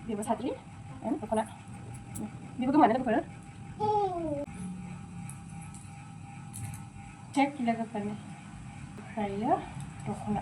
बेबो साद्रि एन्ड दख'ना बेबो गोमानो लोगोफोर चेक लोगोफोरनि ओमफ्रायो दख'ना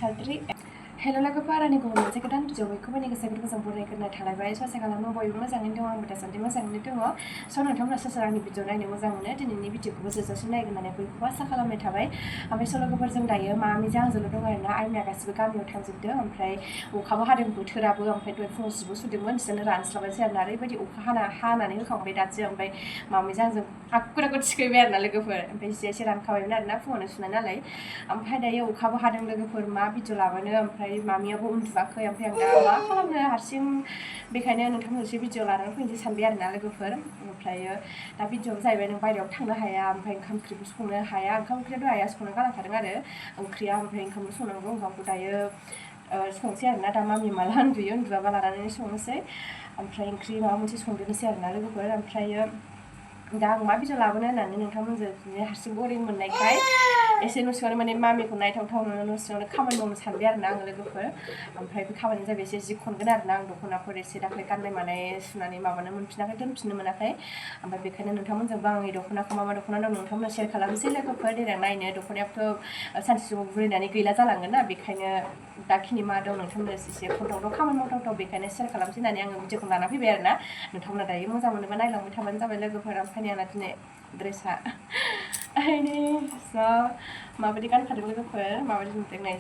साद्रि हेल' लोगोफोर आंनि गुबुन मोनसे गोदान भिडिअ बयखौबो आंनि गोसो गोरबोजों बरायग्रोनाय थालायबाय आसा खालामो बयबो मोजाङैनो दङ आंबो दासान्दि मोजाङैनो दङ स' नोंथांमोना सोर सोर आंनि भिडिअ नायनो मोजां मोनो दिनैनि भिडिअखौबो जोबजासिम नायगोन होननानै बयखौबो आसा खालामनाय थाबाय ओमफ्राय स' लोगोफोर जों दायो मामिजों आंजोंल' दङ आरोना आइनिया गासिबो गामियाव थांजोबदों ओमफ्राय अखाबो हादों बोथोराबो ओमफ्राय दहाय फुङाव जिबो सुदोंमोन बिसोरनो रानस्लाबासै आरोना ओरैबायदि अखा हानानै होखांबाय दासो ओमफ्राय मामिजों आंजों हाखु थिखैबाय आरोना लोगोफोर ओमफ्राय एसे रानखाबायमोन आरोना फुङावनो सुनाय नालाय ओमफ्राय दायो अखाबो हादों लोगोफोर मा भिडिअ लाबानो ओमफ्राय मामियाबो उन्दुवाखै ओमफ्राय आं दा मा खालामनो हारसिं बेखायनो नोंथांमोन एसे भिडिअ लानानै फैनोसै सानबाय आरोना लोगोफोर ओमफ्रायो दा भिडिअआबो जाहैबाय नों बायहेरायाव थांनो हाया ओमफ्राय ओंखाम ओंख्रिबो संनो हाया ओंखाम ओंख्रियाथ' आइया संनो गालांखादों आरो ओंख्रिया ओमफ्राय ओंखामबो संनांगौ ओंखामखौ दायो संसै आरोना दा मामि माला उन्दुयो उन्दुवाबा लानानै संनोसै ओमफ्राय ओंख्रि माबा मोनसे संदेरनोसै आरोना लोगोफोर ओमफ्रायो दा आं मा भिडिअ लाबोनो होननानै नोंथांमोनजों हारसिं बरिं मोननायखाय एसे न' सिङावनो माने मामिखौ नायथावथाव न' सिङावनो खामानि मावनो सानबाय आरोना आङो लोगोफोर ओमफ्राय बे खामानिया जाबाय एसे जि खनगोन आरोना आं दख'नाफोर एसे दाख्लै गाननाय मानाय सुनानै माबानो मोनफिनाखै दोनफिननो मोनाखै ओमफ्राय बेखायनो नोंथांमोनजोंबो आंनि दख'नाखौ मा दख'ना दं नोंथांमोननो शेयार खालामनोसै लोगोफोर देनां नायनो दख'नायाबोथ' सानसे समाव बुरैनानै गैला जालांगोन ना बेखायनो दाखिनि मा दं नोंथांमोननो एसे खनथावथाव खामानि मावथावथाव बेखायनो शेयार खालामनोसै होननानै आङो भिडिअखौ लाना फैबाय आरोना नोंथांमोना दायो मोजां मोनोबा नायलांबाय थाबानो जाबाय लोगोफोर ओमफ्राय आंना दिनै ड्रेसा स' माबायदि गानखादों लोगोफोर माबायदि नुदों नै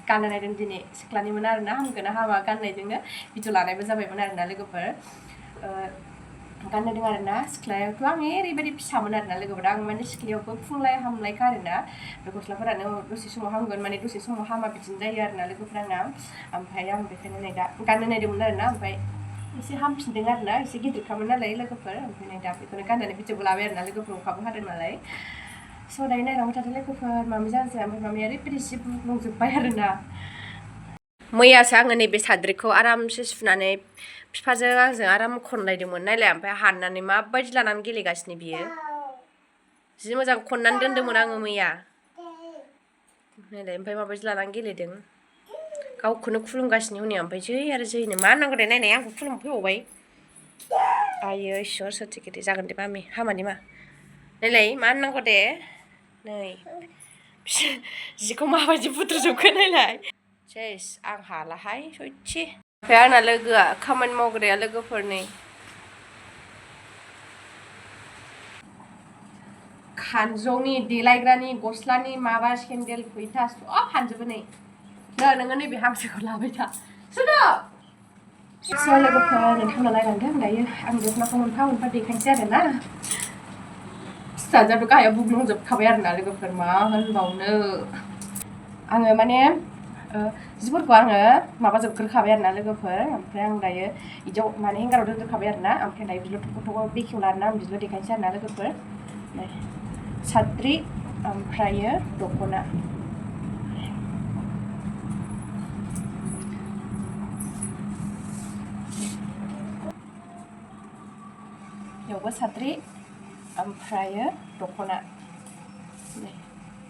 गाननो नायदों दिनै सिख्लानिमोन आरोना हामगोना हामा गाननायजोंनो भिडिअ लानायबो जाबायमोन आरोना लोगोफोर गाननायदों आरोना सिख्लायावथ' आं ओरैबायदि फिसामोन आरोना लोगोफोर आं माने सिख्लायावबो फुंलाय हामलायखा आरोना बे गस्लाफोरानो दसे समाव हामगोन माने दसे समाव हामा बिदिनो जायो आरोना लोगोफोर आंना ओमफ्राय आं बेखायनो नै दा गाननो नायदोंमोन आरोना ओमफ्राय एसे हामफिनदों आरोना एसे गिदिरखामोन नालाय लोगोफोर ओमफ्राय नै दा बेखौनो गाननानै भिडिअबो लाबाय आरोना लोगोफोर अखाबो हादों नालाय स' दायो नायलांबाय थादों लोगोफोर मामि जानोसै ओमफ्राय मामिया ओरैबायदि जि बुंजोब्बाय आरोना मैयासो आङो नैबे साद्रिखौ आरामसे सुनानै बिफाजों आंजों आराम खनलायदोंमोन नायलाय ओमफ्राय हाननानै माबायदि लानानै गेलेगासिनो बियो जि मोजां खननानै दोन्दोंमोन आङो मैया नायलाय ओमफ्राय माबायदि लानानै गेलेदों गावखौनो खुलुमगासिनो हनै ओमफ्राय जै आरो जैनो मा नांगौ दे नायनाय आंखौ खुलुमफैबावबाय आयो इसोर सोरथि गिदिर जागोन दे मामि हामानि मा नायलाय मा नांगौ दे नै जिखौ माबायदि बुद्रुजोबखो नायलाय सेस आं हालाहाय सयथि ओमफ्राय आंना लोगोआ खामानि मावग्राया लोगोफोरनि खानजंनि देलायग्रानि गस्लानि माबा सेन्देल फैथा सब फानजोबो नै नोङो नैबे हांसोखौ लाबाय था सुनो स' लोगोफोर नोंथांमोना नायलांदों दायो आं दख'नाखौ मोनफा मोनफा देखायनोसै आरोना फिसाजोआथ' गाहायाव बुग्लुंजोबखाबाय आरोना लोगोफोर मा होनबावनो आङो माने जिफोरखौ आङो माबाजोबग्रोखाबाय आरोना लोगोफोर ओमफ्राय आं दायो बिदियाव माने हेंगाराव दोनजोबखाबाय आरोना ओमफ्राय दायो बिदिल' थख' बेखेवला आरोना आं बिदिल' देखायनोसै आरोना लोगोफोर साद्रि ओमफ्रायो दख'ना बेयावबो साद्रि ओमफ्रायो दख'ना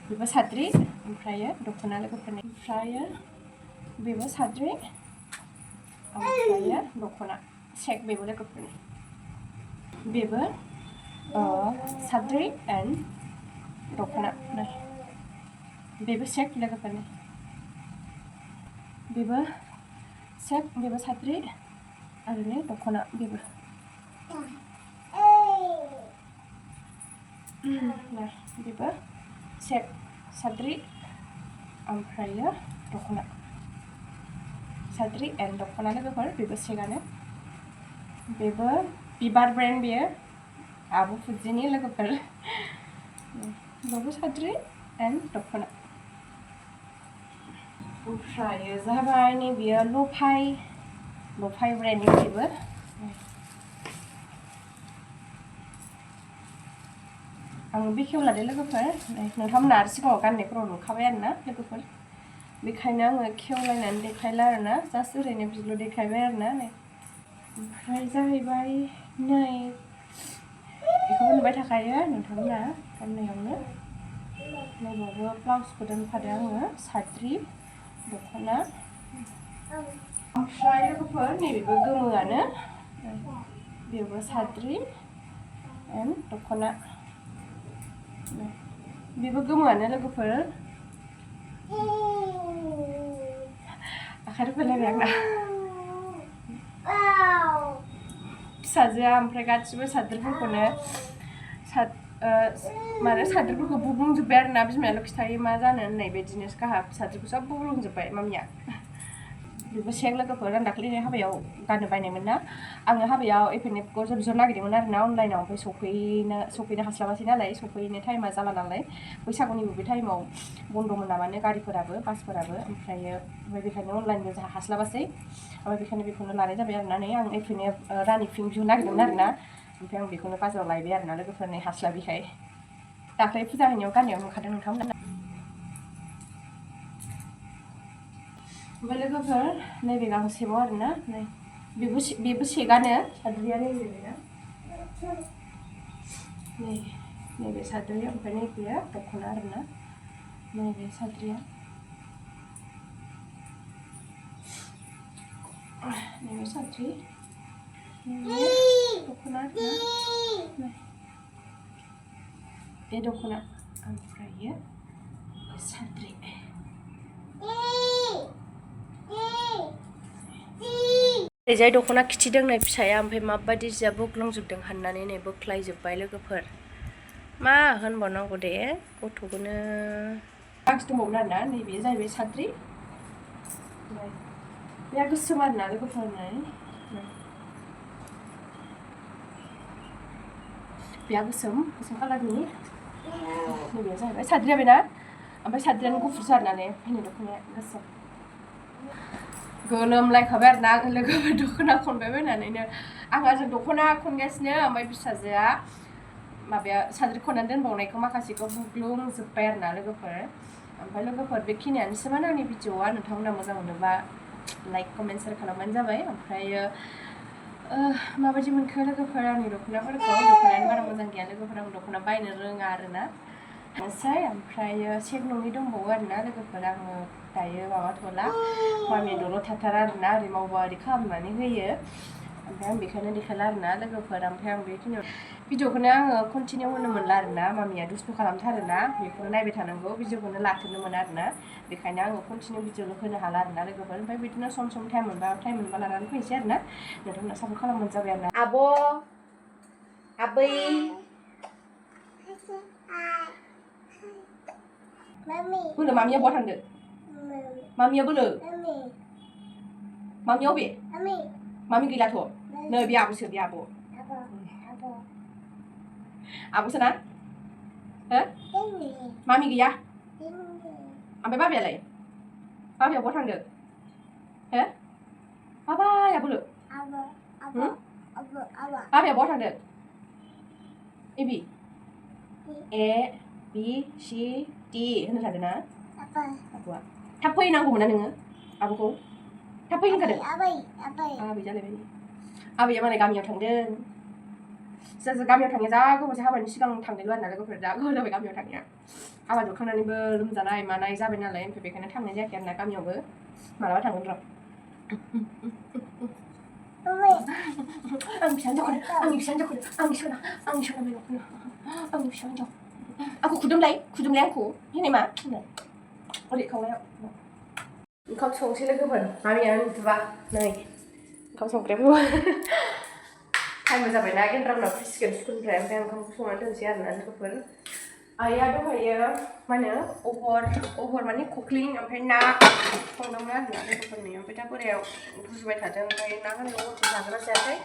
बेबो साद्रि ओमफ्रायो दख'ना लोगोफोरनि ओमफ्रायो बेबो साद्रि ओमफ्रायो दख'ना चेक बेबो लोगोफोरनि बेबो साद्रि एन्ड दख'ना बेबो चेक लोगोफोरनि बेबो चेक बेबो साद्रि आरो नै दख'ना बेबो बेबो चेक साद्रि ओमफ्रायो दख'ना साद्रि एन्ड दख'ना लोगोफोर बेबो चेकआनो बेबो बिबार ब्रेन्ड बेयो आब' फुजिनि लोगोफोर बेबो साद्रि एन्ड दख'ना ओमफ्रायो जाबाय नैबेयो लफाय ब्रेन्डनि बेबो आं बेखेवलादो लोगोफोर नोंथांमोना आरो सिगाङाव गाननायफोराव नुखाबाय आरोना लोगोफोर बेखायनो आङो खेवलायनानै देखायला आरोना जास्ट ओरैनो बिदिल' देखायबाय आरोना नै ओमफ्राय जाहैबाय नै बेखौबो नुबाय थाखायो नोंथांमोना गाननायावनो नैबावबो ब्लाउसबो दोनफादों आङो साद्रि दख'ना ओमफ्राय लोगोफोर नैबेबो गोमोआनो बेबो साद्रि एन्ड दख'ना बेबो गोमोआनो लोगोफोर आखाइ रुफायलायबाय आंना फिसाजोआ ओमफ्राय गासिबो साद्रिफोरखौनो माने साद्रिफोरखौ बुंजोब्बाय आरोना बिमायाल' खिथायो मा जानो होननाय बायदिनो गाहा साद्रिखौ सब बुंजोब्बाय मामिया बेबो सेक लोगोफोर आं दाख्लै हाबायाव गाननो बायनायमोन ना आङो हाबायाव एफएनएफखौ बिहरनो नागिरदोंमोन आरोना अनलाइनाव ओमफ्राय सफैनो हास्लाबासै नालाय सफैनो टाइमा जाला नालाय बैसागुनिबो बे टाइमाव बन्द'मोन नामानो गारिफोराबो बासफोराबो ओमफ्राय बेखायनो अनलाइनबो हास्लाबासै ओमफ्राय बेखायनो बेखौनो लानाय जाबाय आरोना नै आं एफएनएफ रानि पिंक बिहरनो नागिरदोंमोन आरोना ओमफ्राय आं बेखौनो बाजाराव लायबाय आरोना लोगोफोरनि हास्लाबिखाय दाख्लै फुजा हैनायाव गाननायाव नुखादों नोंथांमोना ओमफ्राय लोगोफोर नैबे गांसेबाव आरोना नै बेबो सेकआनो साद्रिया नैबेना नैबे साद्रि ओमफ्राय नैबेया दख'ना आरोना नैबे साद्रिया नैबे साद्रि दख'ना आरोना बे दख'ना ओमफ्रायो साद्रि ओरैजाय दख'ना खिथिदोंनाय फिसाया ओमफ्राय माबायदि जिया बोग्लुंजोबदों हाननानै नै बोख्लायजोब्बाय लोगोफोर मा होनबावनांगौ दे गथ'खौनो गांसे दंबावोमोन आरोना नैबे जाहैबाय साद्रि बे गोसोम आरोना लोगोफोर बेहा गोसोम कालारनि नैबेया जाहैबाय साद्रिया बेना ओमफ्राय साद्रियानो गुफुरसो आरोना फैनाय दख'नाया गोसोम गोलोमलायखाबाय आरोना आं लोगोफोर दख'ना खनबाय बायनानैनो आंहा जों दख'ना खनगासिनो ओमफ्राय फिसाजोआ माबाया साद्रि खननानै दोनबावनायखौ माखासेखौ बुग्लुंजोब्बाय आरोना लोगोफोर ओमफ्राय लोगोफोर बेखिनियानोसोमोन आंनि भिडिअ'आ नोंथांमोना मोजां मोनोबा लाइक कमेन्ट शेयार खालामबानो जाबाय ओमफ्रायो माबायदि मोनखो लोगोफोर आंनि दख'नाफोरखौ दख'नायानो बारा मोजां गैया लोगोफोर आं दख'ना बायनो रोङा आरोना ओमफ्रायो सेक नङि दंबावो आरोना लोगोफोर आङो दायो माबाथ'ला मामिया दलर थाथारा आरोना ओरै मावबा ओरै खालामनानै होयो ओमफ्राय आं बेखायनो देखायला आरोना लोगोफोर ओमफ्राय आं बेखिनियाव भिडिअखौनो आङो कन्टिनिउ होनो मोनला आरोना मामिया दुस्थ' खालामथारोना बेखौनो नायबाय थानांगौ भिडिअखौनो लाथ'नो मोना आरोना बेखायनो आङो कन्टिनिउ भिडिअल' होनो हाला आरोना लोगोफोर ओमफ्राय बिदिनो सम सम टाइम मोनबा लानानै फैनोसै आरोना नोंथांमोना सापर्ट खालामबानो जाबाय आरोना आबै बोलो मामिया बहा थांदो मामिया बोलो मामिया अबे मामि गैलाथ' नै बे आब'सो बे आब'सो ना हो मामि गैया ओमफ्राय बाबायालाय बाबाया बहा थांदो हो बाबाया बोलो बाबाया बहा थांदो एबि ए बि सि डि होननो थांदों ना आब'आ थाब फैनांगौमोन ना नोङो आब'खौ थाब फै होनखादों आबै जालायबाय आबैया मालाय गामियाव थांदों जों गामियाव थांनाया जा गोबावसो हाबानि सिगां थांदोंल' आरोना लोगोफोर जा गोबाव जाबाय गामियाव थांनाया हाबा जोबखांनानैबो लोमजानाय मानाय जाबाय नालाय ओमफ्राय बेखायनो थांनाय जायाखै आरोना गामियावबो मालाबा थांगोन र' आंनि फिसा हिन्जावखौनो आंनि सना बे न'खौनो आंनि फिसा हिन्जाव आंखौ खुदुमलाय आंखौ हेनै मा ओरै खावनायाव ओंखाम संसै लोगोफोर मामिया उन्दुबा नै ओंखाम संग्रायाबो टाइमबो जाबायना गेन्द्रामना फैसिगोन स्कुलनिफ्राय ओमफ्राय ओंखामखौ संनानै दोनसै आरोना लोगोफोर आइया दहायो मा होनो अहर माने खख्लिं ओमफ्राय ना संदोंमोन आरोना लोगोफोरनि ओमफ्राय दा बोरायाव गुजुबाय थादों ओमफ्राय ना होनाय अहरखौ जागोना जायाखै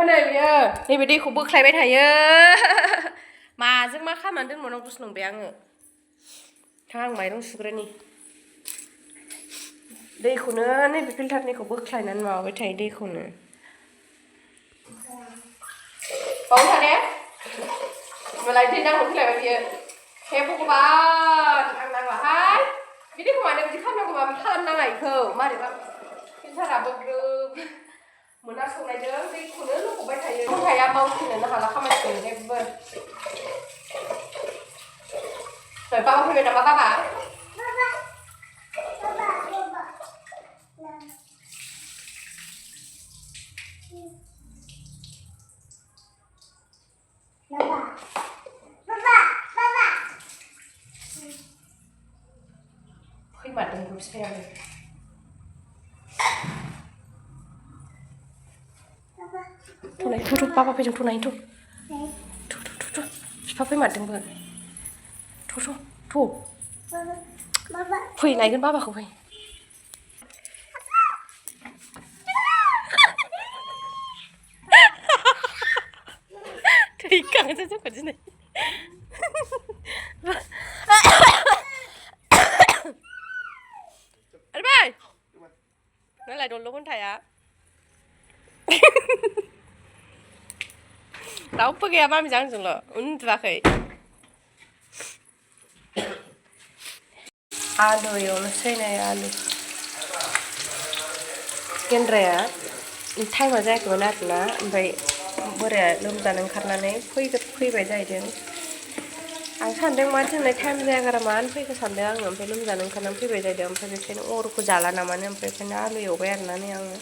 नै बियो नैबे दैखौ बोख्लायबाय थायो माजों मा खालामनानै दोनबावनांगौसो नंबाय आङो आं माइरं सुग्रोनि दैखौनो नैबे फिल्टारनिखौ बोख्लायनानै माबाबाय थायो दैखौनो बाव थाने होमबालाय दै नांगौ फैलायबाय बियो हे भगबान आं नांलाहाय बे दैखौ मानो बिदि खालामनांगौ माबा खालामनाङा बेखौ मारैबा फिल्टाराबो ग्रोब मोना सौनायजों दैखौनो लुखबबाय थायो ओमफ्राय मावफिननोनो हाला खामानिखौनो जेबो बाबा फैबाय नामा बाबा फिसायाबो थ'नाय थ' बाबा फैदों थ' नायनो थ' बिफा फैमारदोंबो थ' फै नायगोन बाबाखौ फै थैखागोनसो जोंखौ दिनै आरोबाय नालाय दलद' घन्टाया रावबो गैया मामिजों आंजोंल' उन्दुवाखै आलु एवनोसै नै आलु गेन्द्राया टाइमा जायाखैमोन आरोना ओमफ्राय बोराया लोमजानो ओंखारनानै फैबाय जाहैदों आं सानदों मा दिनै टाइम जायागारा मानो फैखो सानदों आङो ओमफ्राय लोमजानो ओंखारनानै फैबाय जाहैदों ओमफ्राय बेखायनो अरखौ जाला नामानो ओमफ्राय बेखायनो आलु एवबाय आरोना नै आङो